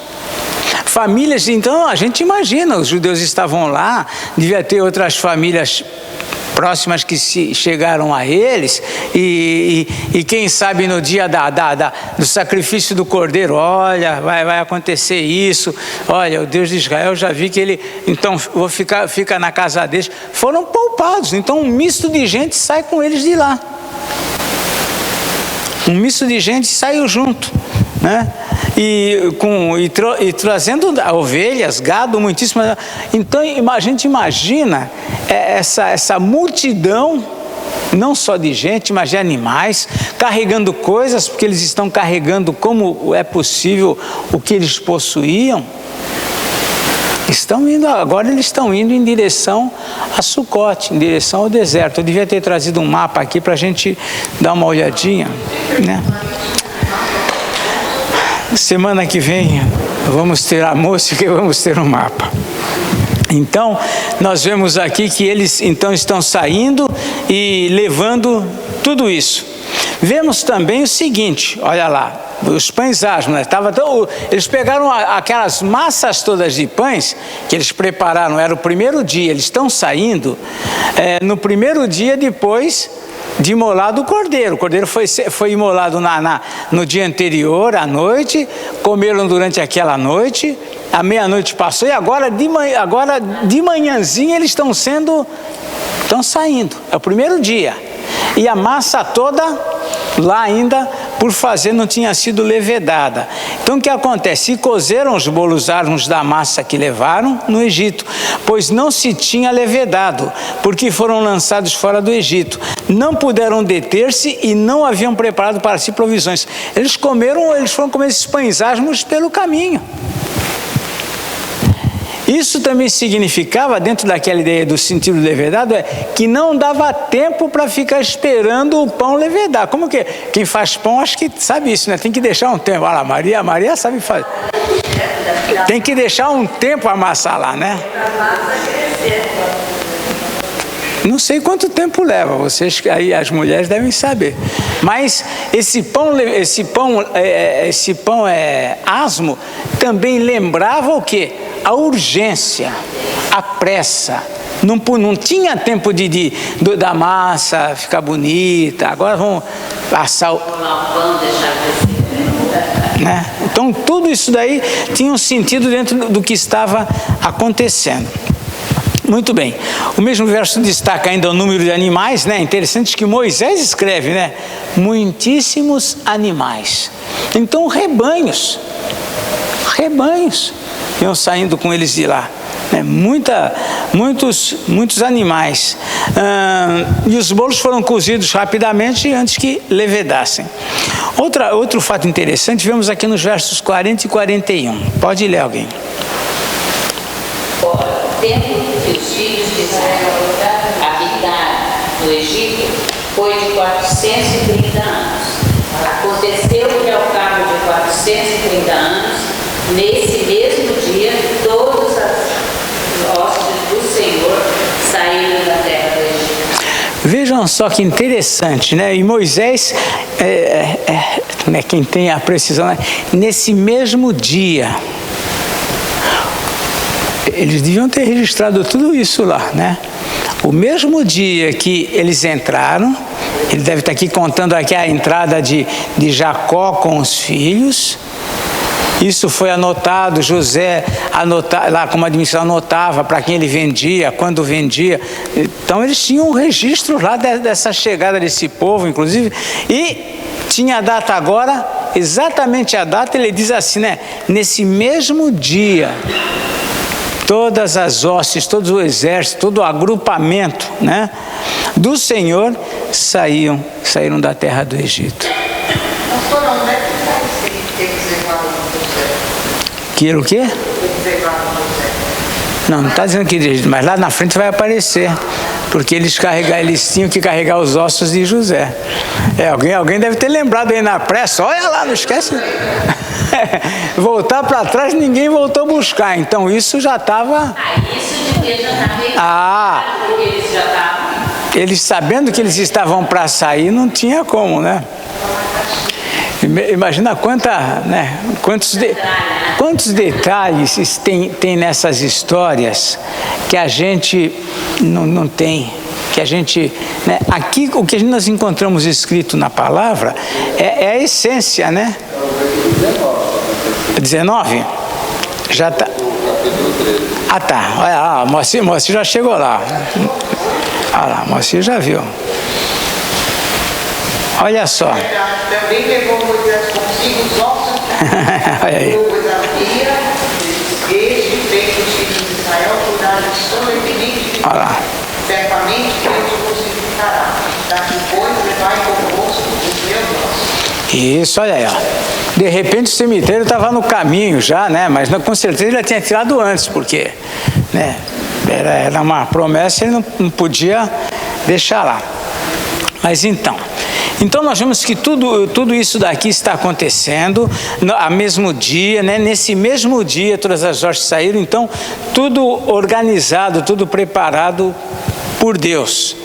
Famílias, então, a gente imagina, os judeus estavam lá, devia ter outras famílias próximas que chegaram a eles, e quem sabe no dia do sacrifício do cordeiro, olha, vai acontecer isso, olha, o Deus de Israel, já vi que ele, então vou fica na casa deles, foram poupados. Então um misto de gente sai com eles de lá, um misto de gente saiu junto, né? E trazendo ovelhas, gado, muitíssimas. Então a gente imagina essa multidão, não só de gente, mas de animais, carregando coisas, porque eles estão carregando como é possível o que eles possuíam. Agora eles estão indo em direção a Sucote, em direção ao deserto. Eu devia ter trazido um mapa aqui para a gente dar uma olhadinha, né? Semana que vem vamos ter a música e vamos ter um mapa. Então nós vemos aqui que eles então estão saindo e levando tudo isso. Vemos também o seguinte, olha lá, os pães asmos, né? Eles pegaram aquelas massas todas de pães que eles prepararam, era o primeiro dia, eles estão saindo, no primeiro dia depois de imolado o cordeiro. O cordeiro foi imolado no dia anterior, à noite, comeram durante aquela noite, a meia-noite passou, e agora de manhãzinha eles estão saindo, é o primeiro dia, e a massa toda lá ainda por fazer não tinha sido levedada. Então o que acontece? E cozeram os bolos asmos da massa que levaram no Egito, pois não se tinha levedado, porque foram lançados fora do Egito. Não puderam deter-se e não haviam preparado para si provisões. Eles foram comer esses pães asmos pelo caminho. Isso também significava, dentro daquela ideia do sentido levedado, que não dava tempo para ficar esperando o pão levedar. Como que quem faz pão, acho que sabe isso, né? Tem que deixar um tempo. Olha lá, Maria sabe fazer. Tem que deixar um tempo amassar lá, né? Não sei quanto tempo leva, vocês aí, as mulheres devem saber. Mas esse pão asmo também lembrava o quê? A urgência, a pressa. Não tinha tempo da massa ficar bonita. Agora vamos assar o pão, né? Então tudo isso daí tinha um sentido dentro do que estava acontecendo. Muito bem, o mesmo verso destaca ainda o número de animais, né? Interessante que Moisés escreve, né? Muitíssimos animais. Então rebanhos iam saindo com eles de lá, né? Muitos animais. E os bolos foram cozidos rapidamente antes que levedassem. Outro fato interessante, vemos aqui nos versos 40 e 41. Pode ler alguém. Ora, o tempo que os filhos de Israel habitaram no Egito foi de 430 anos. Aconteceu que ao cabo de 430 anos, nesse mesmo dia, todos as hostes do Senhor saíram da terra do Egito. Vejam só que interessante, né? E Moisés, quem tem a precisão, né? Nesse mesmo dia, eles deviam ter registrado tudo isso lá, né? O mesmo dia que eles entraram, ele deve estar aqui contando aqui a entrada de Jacó com os filhos. Isso foi anotado, José lá como administrador anotava para quem ele vendia, quando vendia. Então eles tinham um registro lá dessa chegada desse povo, inclusive, e tinha a data agora, exatamente a data, ele diz assim, né? Nesse mesmo dia, todas as hostes, todo o exército, todo o agrupamento, né, do Senhor saíram da terra do Egito. Pastor, onde é que está esse tem que ser valor do céu? Que o quê? Tem que ser valor do céu. Não está dizendo que Egito, mas lá na frente vai aparecer, porque eles tinham que carregar os ossos de José. Alguém deve ter lembrado aí na pressa, olha lá, não esquece. Voltar para trás, ninguém voltou a buscar, então isso já estava... Isso devia já estar porque eles já estavam... Eles sabendo que eles estavam para sair, não tinha como, né? Imagina quantos detalhes tem nessas histórias que a gente não tem, que a gente, né? Aqui o que nós encontramos escrito na palavra é a essência, né? 19? Já está. Ah, tá. Olha lá, Moacir já chegou lá. Olha lá, Moacir já viu. Olha só. Também levou Moisés consigo os ossos olha aí. Este fez os filhos de Israel cuidar solenemente Olha lá. certamente Deus o crucificará. Daqui pois levai convosco os meus ossos. Isso, olha aí, ó. De repente o cemitério estava no caminho já, né? Mas com certeza ele já tinha tirado antes, porque, né? Era uma promessa, ele não podia deixar lá. Mas então nós vemos que tudo isso daqui está acontecendo ao mesmo dia, né? Nesse mesmo dia todas as hostes saíram, então tudo organizado, tudo preparado por Deus.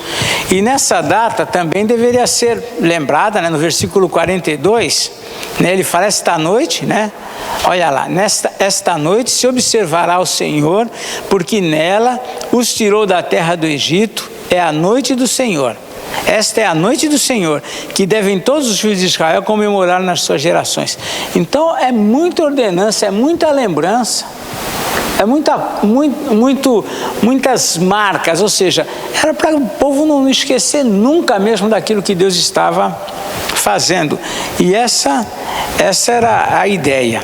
E nessa data também deveria ser lembrada, né? No versículo 42, né? Ele fala esta noite, né? Olha lá, esta noite se observará o Senhor, porque nela os tirou da terra do Egito, é a noite do Senhor. Esta é a noite do Senhor, que devem todos os filhos de Israel comemorar nas suas gerações. Então é muita ordenança, é muita lembrança, é muitas marcas, ou seja, era para o povo não esquecer nunca mesmo daquilo que Deus estava fazendo. E essa era a ideia.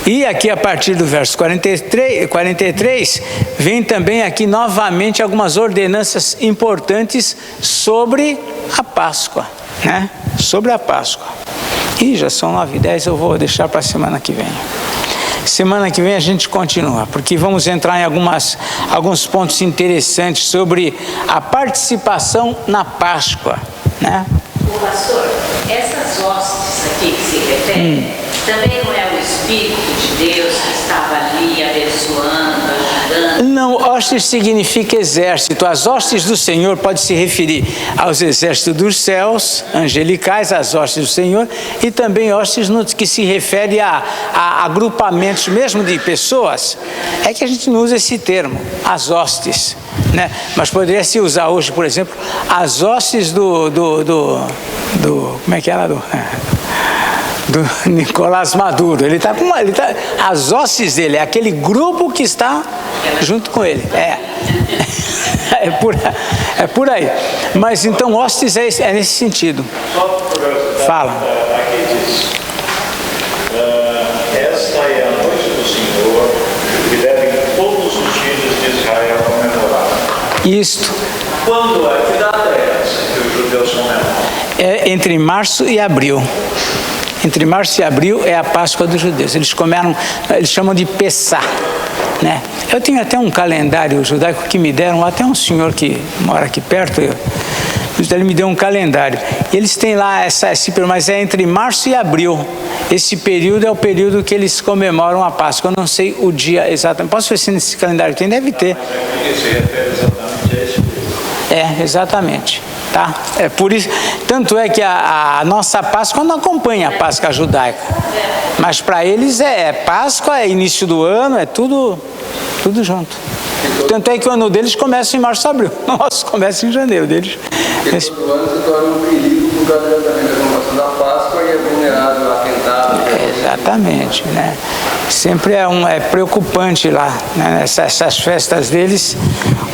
E aqui a partir do verso 43, vem também aqui novamente algumas ordenanças importantes sobre a Páscoa, né? Sobre a Páscoa. E já são 9h10, eu vou deixar para a semana que vem. Semana que vem a gente continua, porque vamos entrar em alguns pontos interessantes sobre a participação na Páscoa, né? O pastor, essas hostes aqui que se refere, também não é o Espírito de Deus que estava ali abençoando, ajudando? Não, hostes significa exército. As hostes do Senhor pode se referir aos exércitos dos céus, angelicais, as hostes do Senhor, e também hostes que se refere a agrupamentos mesmo de pessoas. É que a gente não usa esse termo, as hostes, né? Mas poderia se usar hoje, por exemplo, as hostes do como é que era? Do Nicolás Maduro. As hostes dele, é aquele grupo que está junto com ele. É por aí. Mas então hostes é nesse sentido. Só por curiosidade, Fala. Aqui diz: esta é a noite do Senhor, que devem todos os filhos de Israel comemorar. Isto Quando é? Que data é essa que os judeus comemoram? é entre março e abril. Entre março e abril é a Páscoa dos judeus. Eles chamam de Pessá, né? Eu tenho até um calendário judaico que me deram, até um senhor que mora aqui perto, ele me deu um calendário. E eles têm lá esse período, mas é entre março e abril. Esse período é o período que eles comemoram a Páscoa. Eu não sei o dia exatamente. Posso ver se nesse calendário tem? Deve ter. Porque se refere exatamente a esse período. Exatamente. Tá? É por isso, tanto é que a nossa Páscoa não acompanha a Páscoa judaica, mas para eles é Páscoa, é início do ano, é tudo junto. Tanto é que o ano deles começa em março e abril, o nosso começa em janeiro deles. Porque todo ano se torna um perigo por causa da comemoração da Páscoa e é vulnerável a atentado. Exatamente, né? Sempre é preocupante lá, né? Essas festas deles,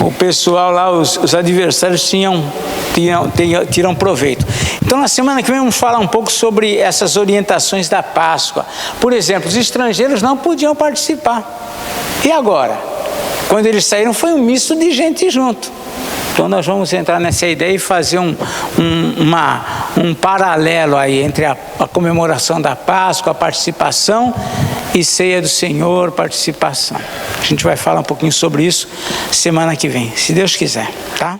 o pessoal lá, os adversários tiram proveito. Então, na semana que vem, vamos falar um pouco sobre essas orientações da Páscoa. Por exemplo, os estrangeiros não podiam participar. E agora? Quando eles saíram, foi um misto de gente junto. Então, nós vamos entrar nessa ideia e fazer um paralelo aí entre a comemoração da Páscoa, a participação, e ceia do Senhor, participação. A gente vai falar um pouquinho sobre isso semana que vem, se Deus quiser, tá?